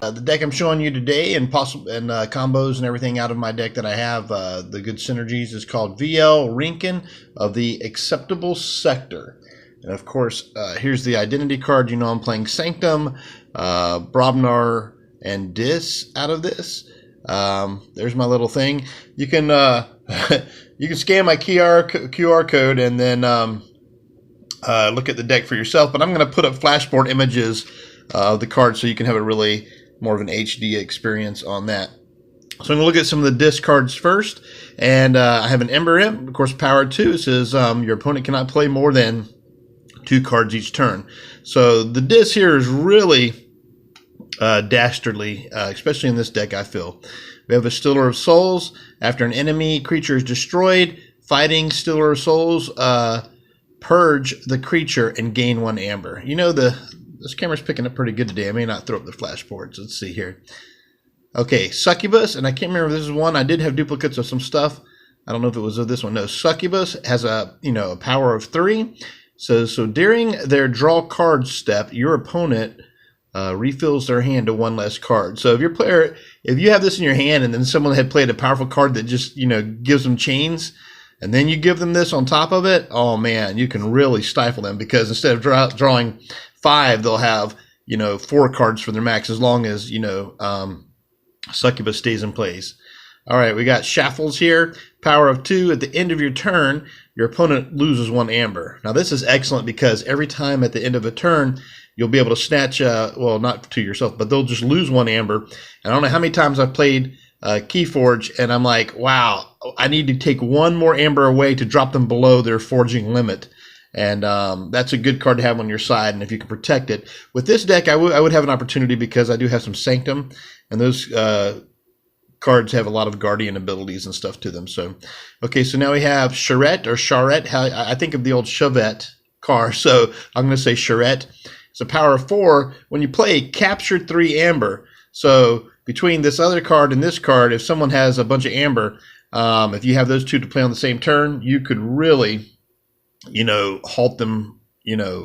The deck I'm showing you today and combos and everything out of my deck that I have, the good synergies, is called VL Rinkon of the Acceptable Sector. And of course, here's the identity card. You know I'm playing Sanctum, Brobnar, and Dis out of this. There's my little thing. You can you can scan my QR code and then look at the deck for yourself. But I'm going to put up flashboard images of the cards so you can have a really more of an HD experience on that. So I'm going to look at some of the disc cards first. And I have an Ember Imp, of course, power 2. It says your opponent cannot play more than 2 cards each turn. So the disc here is really dastardly, especially in this deck, I feel. We have a Stiller of Souls. After an enemy creature is destroyed, fighting Stiller of Souls, purge the creature and gain 1 amber. You know, this camera's picking up pretty good today. I may not throw up the flashboards. Let's see here. Okay, Succubus, and I can't remember if this is one. I did have duplicates of some stuff. I don't know if it was of this one. No, Succubus has a power of 3. So during their draw card step, your opponent refills their hand to 1 less card. So if you have this in your hand and then someone had played a powerful card that just gives them chains, and then you give them this on top of it, oh man, you can really stifle them, because instead of drawing 5, they'll have 4 cards for their max, as long as Succubus stays in place. All right, we got Shaffles here, power of 2. At the end of your turn, your opponent loses 1 amber. Now this is excellent because every time at the end of a turn, you'll be able to snatch, well, not to yourself, but they'll just lose 1 amber. And I don't know how many times I've played Keyforge, and I'm like, wow, I need to take 1 more amber away to drop them below their forging limit. And that's a good card to have on your side, and if you can protect it. With this deck, I would have an opportunity because I do have some Sanctum, and those cards have a lot of Guardian abilities and stuff to them. So, okay, so now we have Charette, or Charette. I think of the old Chevette car, so I'm going to say Charette. It's a power of 4. When you play, capture 3 amber. So between this other card and this card, if someone has a bunch of amber, if you have those 2 to play on the same turn, you could really halt them,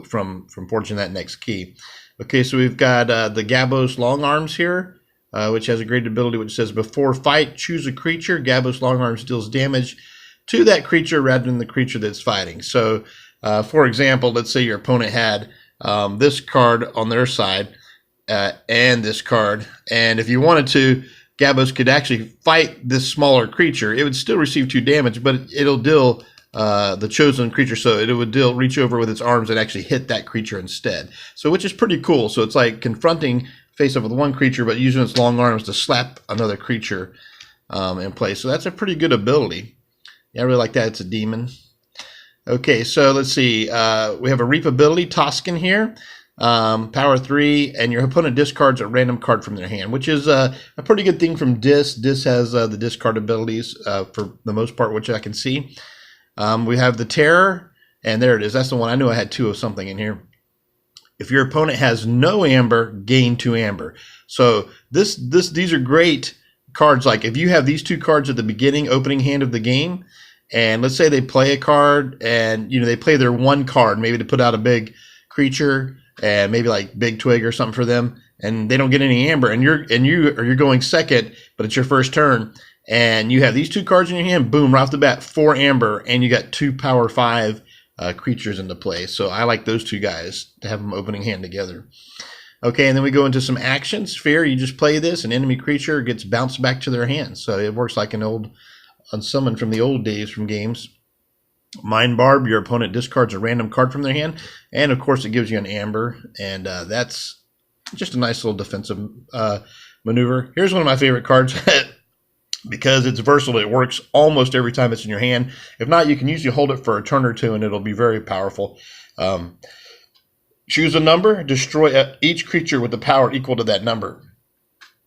from forging that next key. Okay, so we've got the Gabos Long Arms here, which has a great ability which says, before fight, choose a creature. Gabos Long Arms deals damage to that creature rather than the creature that's fighting. So, for example, let's say your opponent had this card on their side and this card, and if you wanted to, Gabos could actually fight this smaller creature. It would still receive 2 damage, but it'll deal the chosen creature, so it would reach over with its arms and actually hit that creature instead. So, which is pretty cool. So it's like confronting face up with 1 creature, but using its long arms to slap another creature in place. So that's a pretty good ability. Yeah, I really like that. It's a demon. Okay, so let's see. We have a Reap ability, Toscan here. Power 3, and your opponent discards a random card from their hand, which is a pretty good thing from Dis. Dis has the discard abilities for the most part, which I can see. We have the Terror, and there it is. That's the one. I knew I had 2 of something in here. If your opponent has no amber, gain 2 amber. So these are great cards. Like if you have these 2 cards at the beginning, opening hand of the game, and let's say they play a card, and they play their 1 card, maybe to put out a big creature, and maybe like Big Twig or something for them, and they don't get any amber, and you're going second, but it's your first turn. And you have these 2 cards in your hand, boom, right off the bat, 4 amber, and you got 2 power 5 creatures into play. So I like those 2 guys to have them opening hand together. Okay, and then we go into some actions. Fear, you just play this, an enemy creature gets bounced back to their hand. So it works like an old unsummon from the old days from games. Mind Barb, your opponent discards a random card from their hand, and of course it gives you an amber, and that's just a nice little defensive maneuver. Here's one of my favorite cards. Because it's versatile, it works almost every time it's in your hand. If not, you can usually hold it for a turn or 2, and it'll be very powerful. Choose a number, destroy each creature with the power equal to that number.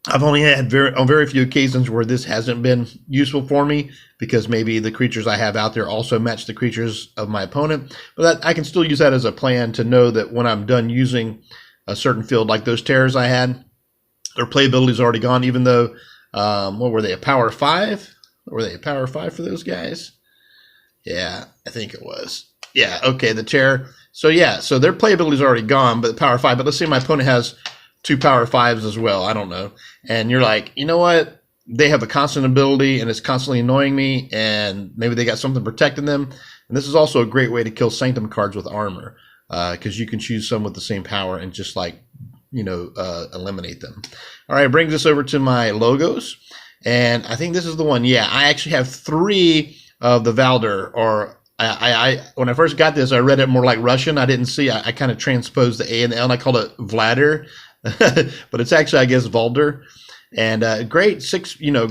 I've only had on very few occasions where this hasn't been useful for me, because maybe the creatures I have out there also match the creatures of my opponent. But I can still use that as a plan to know that when I'm done using a certain field, like those Terrors I had, their playability is already gone, even though what were they, a power 5? Were they a power 5 for those guys? Yeah, I think it was. Yeah, okay, the Terror. So yeah, so their playability is already gone, but the power 5. But let's say my opponent has 2 power 5s as well. I don't know. And you're like, you know what? They have a constant ability and it's constantly annoying me, and maybe they got something protecting them. And this is also a great way to kill Sanctum cards with armor, because you can choose some with the same power and just like, eliminate them. All right, brings us over to my logos. And I think this is the one. Yeah, I actually have 3 of the Valder, or I when I first got this, I read it more like Russian. I didn't see, I kind of transposed the A and the L, and I called it Vladar, but it's actually, I guess, Valder. And great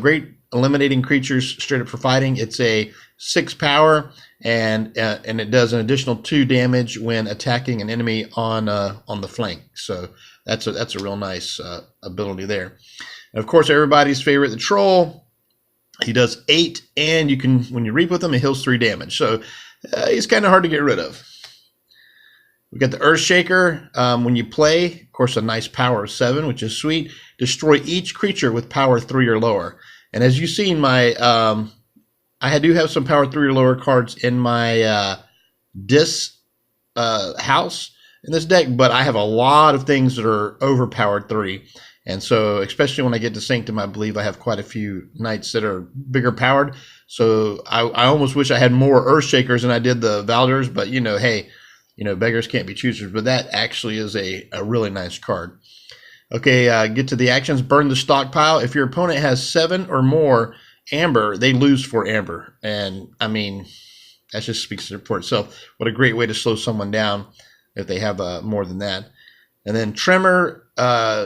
great eliminating creatures straight up for fighting. It's a 6 power, and it does an additional 2 damage when attacking an enemy on the flank. So that's a real nice ability there. And of course, everybody's favorite, the Troll. He does 8, and you can, when you reap with him, he heals 3 damage. So he's kind of hard to get rid of. We got the Earthshaker. When you play, of course, a nice power of 7, which is sweet. Destroy each creature with power 3 or lower. And as you've seen, I do have some power 3 or lower cards in my Dis house in this deck, but I have a lot of things that are overpowered 3. And so, especially when I get to Sanctum, I believe I have quite a few knights that are bigger powered. So I almost wish I had more Earthshakers than I did the Valders, but hey, beggars can't be choosers. But that actually is a really nice card. Okay, get to the actions. Burn the stockpile. If your opponent has 7 or more amber, they lose 4 amber. And I mean, that just speaks for itself. What a great way to slow someone down if they have more than that. And then Tremor,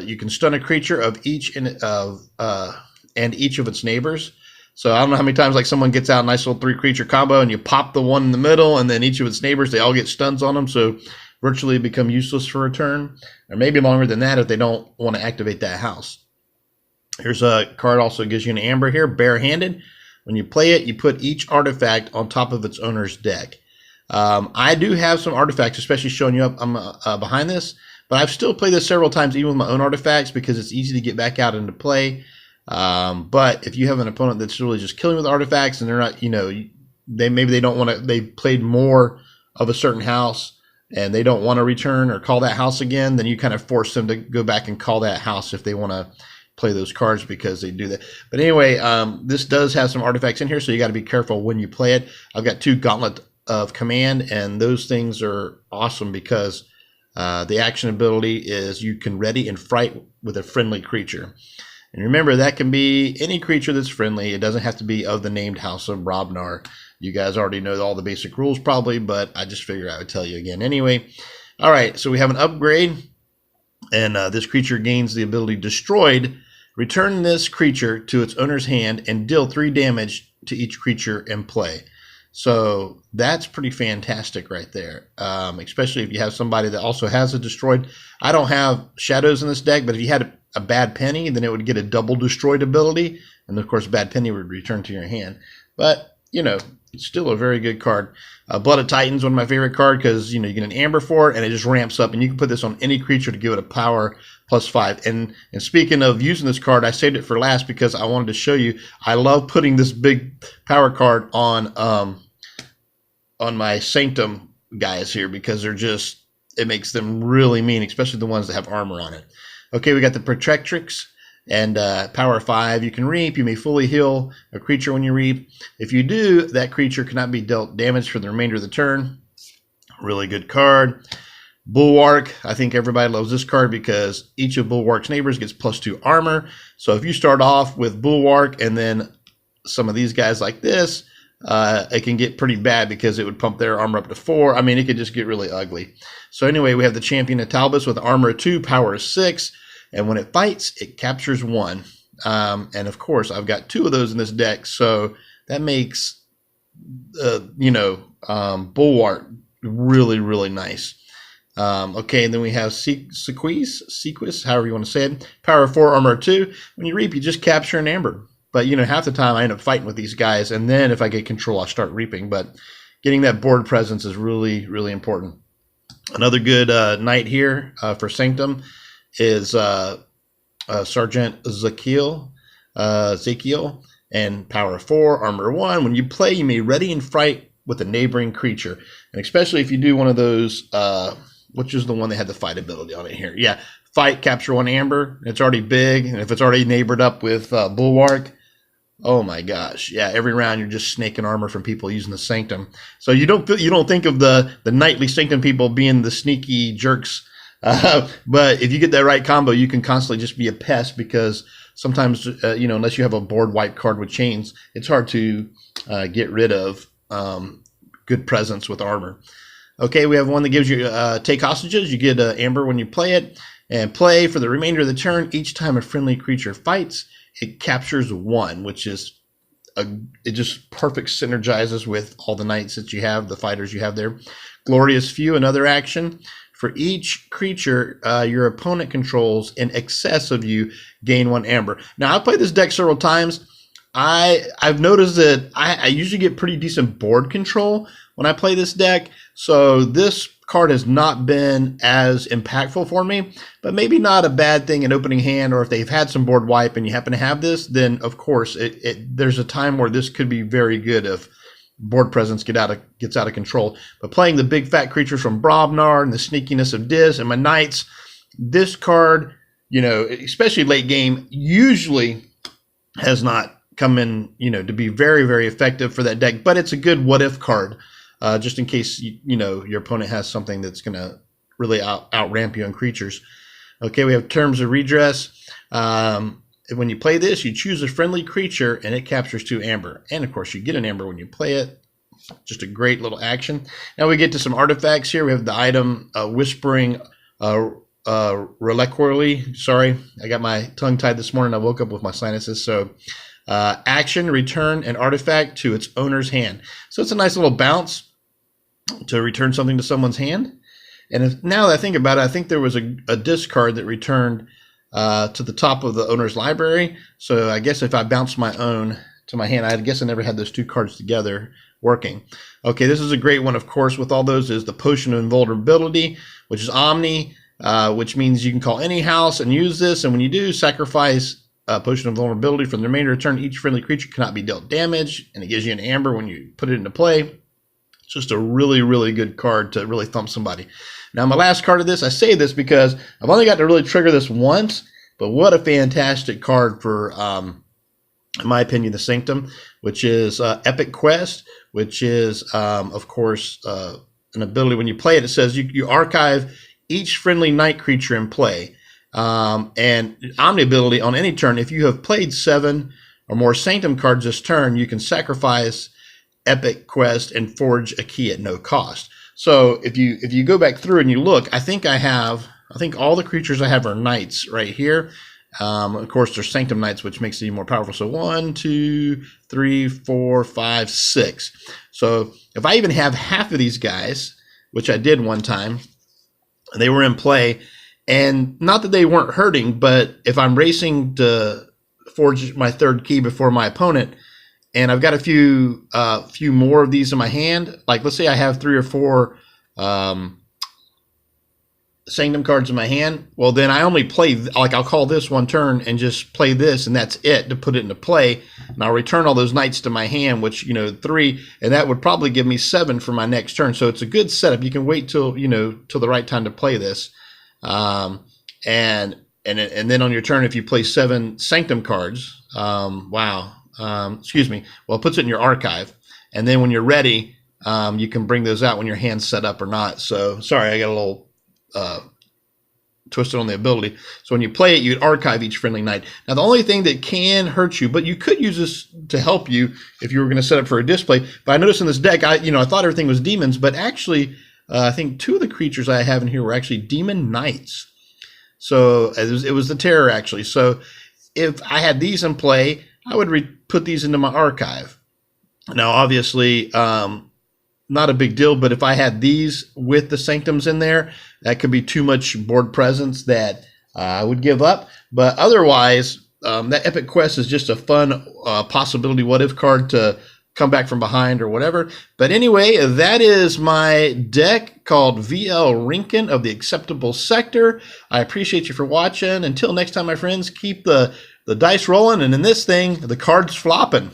you can stun a creature of each and each of its neighbors. So I don't know how many times like someone gets out a nice little 3 creature combo and you pop the one in the middle, and then each of its neighbors, they all get stuns on them. So virtually become useless for a turn, or maybe longer than that if they don't want to activate that house. Here's a card also gives you an amber here, Barehanded. When you play it, you put each artifact on top of its owner's deck. I do have some artifacts, especially showing you up behind this, but I've still played this several times, even with my own artifacts, because it's easy to get back out into play. But if you have an opponent that's really just killing with artifacts, and they're not, they don't want to, they played more of a certain house, and they don't want to return or call that house again, then you kind of force them to go back and call that house if they want to play those cards, because they do that. But anyway, this does have some artifacts in here, so you got to be careful when you play it. I've got 2 Gauntlet of Command, and those things are awesome because the action ability is you can ready and fright with a friendly creature. And remember, that can be any creature that's friendly. It doesn't have to be of the named house of Brobnar. You guys already know all the basic rules probably, but I just figured I would tell you again anyway. All right, so we have an upgrade, and this creature gains the ability Destroyed. Return this creature to its owner's hand and deal 3 damage to each creature in play. So that's pretty fantastic right there, especially if you have somebody that also has a Destroyed. I don't have shadows in this deck, but if you had a Bad Penny, then it would get a double Destroyed ability, and of course Bad Penny would return to your hand. But it's still a very good card. Blood of Titans, one of my favorite cards, because you get an amber for it, and it just ramps up, and you can put this on any creature to give it a power +5. And speaking of using this card, I saved it for last because I wanted to show you. I love putting this big power card on my Sanctum guys here, because they're just, it makes them really mean, especially the ones that have armor on it. Okay, we got the Protectrix. And power 5, you can reap. You may fully heal a creature when you reap. If you do, that creature cannot be dealt damage for the remainder of the turn. Really good card. Bulwark, I think everybody loves this card because each of Bulwark's neighbors gets +2 armor. So if you start off with Bulwark and then some of these guys like this, it can get pretty bad because it would pump their armor up to 4. I mean, it could just get really ugly. So anyway, we have the Champion of Talbot with armor 2, power 6. And when it fights, it captures 1. And of course, I've got 2 of those in this deck. So that makes, Bulwark really, really nice. Okay, and then we have Sequis, however you want to say it. Power 4, armor 2. When you reap, you just capture an amber. But, half the time I end up fighting with these guys. And then if I get control, I'll start reaping. But getting that board presence is really, really important. Another good knight here for Sanctum is Sergeant Zekiel, and power 4, armor 1. When you play, you may ready and fight with a neighboring creature, and especially if you do one of those, which is the one that had the fight ability on it here. Yeah, fight, capture 1 amber. It's already big, and if it's already neighbored up with Bulwark, oh my gosh, yeah! Every round you're just snaking armor from people using the Sanctum. So you don't think of the nightly Sanctum people being the sneaky jerks, but if you get that right combo, you can constantly just be a pest because sometimes unless you have a board wipe card with chains, it's hard to get rid of good presence with armor. Okay, we have one that gives you take hostages. You get amber when you play it, and play for the remainder of the turn. Each time a friendly creature fights, it captures 1, which is it just perfect synergizes with all the knights that you have, the fighters you have there. Glorious Few, another action. For each creature your opponent controls in excess of you, gain 1 amber. Now, I've played this deck several times. I've noticed that I usually get pretty decent board control when I play this deck, so this card has not been as impactful for me, but maybe not a bad thing in opening hand, or if they've had some board wipe and you happen to have this, then of course there's a time where this could be very good if board presence gets out of control. But playing the big fat creatures from Brobnar and the sneakiness of Dis and my knights, this card, especially late game, usually has not come in, to be very, very effective for that deck. But it's a good what if card, just in case your opponent has something that's going to really outramp you on creatures. Okay, we have Terms of Redress. When you play this, you choose a friendly creature and it captures 2 amber. And of course, you get an amber when you play it. Just a great little action. Now we get to some artifacts here. We have the item Whispering Reliquary. Sorry, I got my tongue tied this morning. I woke up with my sinuses. So action, return an artifact to its owner's hand. So it's a nice little bounce to return something to someone's hand. And now that I think about it, I think there was a discard that returned to the top of the owner's library. So I guess if I bounced my own to my hand, I guess I never had those 2 cards together working. Okay, this is a great one, of course, with all those is the Potion of Invulnerability, which is Omni, which means you can call any house and use this. And when you do, sacrifice Potion of Vulnerability for the remainder of the turn. Each friendly creature cannot be dealt damage, and it gives you an amber when you put it into play. It's just a really, really good card to really thump somebody. Now, my last card of this, I say this because I've only got to really trigger this once, but what a fantastic card for, in my opinion, the Sanctum, which is Epic Quest, which is, of course, an ability. When you play it, it says you archive each friendly knight creature in play. And Omni ability on any turn, if you have played 7 or more Sanctum cards this turn, you can sacrifice Epic Quest and forge a key at no cost. So if you go back through and you look, I think all the creatures I have are knights right here. Of course, there's Sanctum Knights, which makes it even more powerful. So 1, 2, 3, 4, 5, 6. So if I even have half of these guys, which I did one time, they were in play, and not that they weren't hurting, but if I'm racing to forge my 3rd key before my opponent, and I've got a few more of these in my hand, like let's say I have 3 or 4 Sanctum cards in my hand, well then I only play, like I'll call this one turn and just play this, and that's it to put it into play, and I'll return all those knights to my hand, which 3, and that would probably give me 7 for my next turn. So it's a good setup. You can wait till till the right time to play this, and then on your turn, if you play 7 Sanctum cards, excuse me, well, it puts it in your archive, and then when you're ready, you can bring those out when your hand's set up or not. So sorry, I got a little twisted on the ability. So when you play it, you'd archive each friendly knight. Now, the only thing that can hurt you, but you could use this to help you if you were going to set up for a display. But I noticed in this deck, I thought everything was demons, but actually, I think 2 of the creatures I have in here were actually demon knights. So it was the terror, actually. So if I had these in play, I would put these into my archive. Now, obviously, not a big deal, but if I had these with the Sanctums in there, that could be too much board presence that I would give up. But otherwise, that Epic Quest is just a fun possibility what-if card to come back from behind or whatever. But anyway, that is my deck called VL Rinkon of the Acceptable Sector. I appreciate you for watching. Until next time, my friends, keep the dice rolling, and in this thing, the cards flopping.